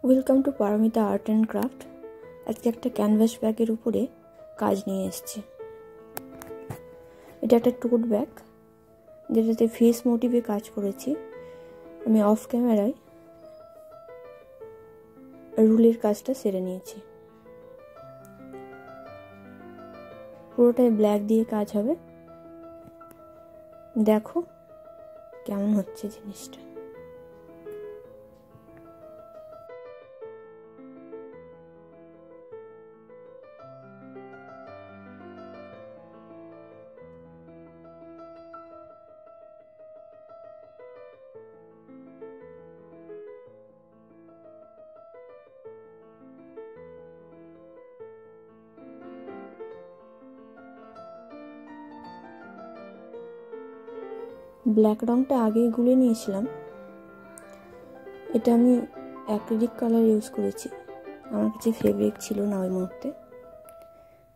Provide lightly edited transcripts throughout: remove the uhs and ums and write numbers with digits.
Welcome to Paromita art and craft. আজকে একটা canvas ব্যাগের উপরে কাজ নিয়ে এসেছি। এটা একটা টোট ব্যাগ যেটাতে ফেস মোটিভে কাজ করেছি। আমি অফ ক্যামেরায় রুলের কাজটা সেরে নিয়েছি। পুরোটাই ব্ল্যাক দিয়ে কাজ হবে। দেখো কেমন হচ্ছে জিনিসটা। ব্ল্যাক রংটা আগেই গুলে নিয়েছিলাম। এটা আমি অ্যাক্রিলিক কালার ইউজ করেছি, আমার কাছে ফেব্রিক ছিল না ওই মুহূর্তে,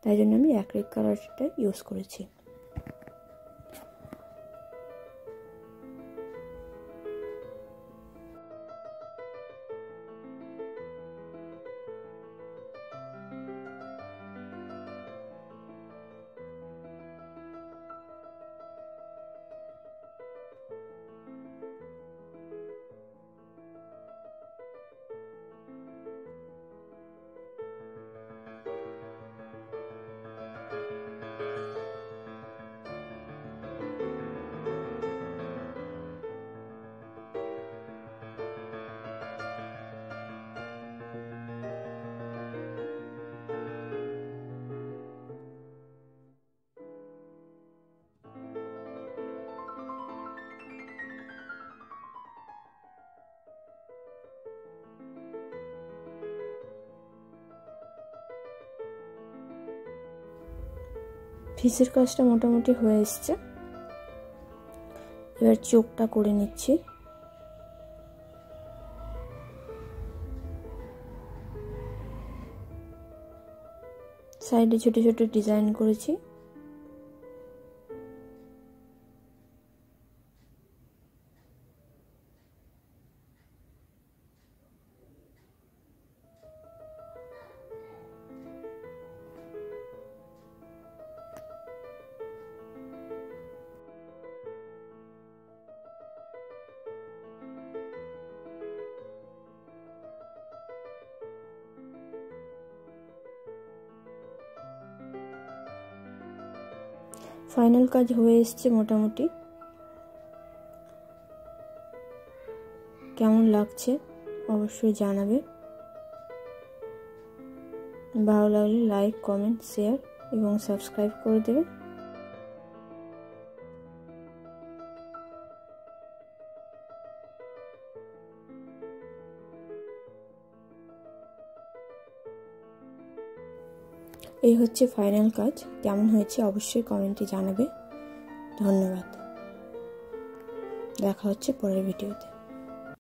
তাই জন্য আমি অ্যাক্রিলিক কালারটা ইউজ করেছি। ফেসের কাজটা মোটামুটি হয়ে এসছে। এবার চোখটা করে নিচ্ছি। সাইডে ছোট ছোট ডিজাইন করেছি। ফাইনাল কাজ হয়ে এসছে মোটামুটি। কেমন লাগছে অবশ্যই জানাবে। ভালো লাগলে লাইক, কমেন্ট, শেয়ার এবং সাবস্ক্রাইব করে দেবে। এই হচ্ছে ফাইনাল কাজ। কেমন হয়েছে অবশ্যই কমেন্টে জানাবে। ধন্যবাদ। দেখা হচ্ছে পরের ভিডিওতে।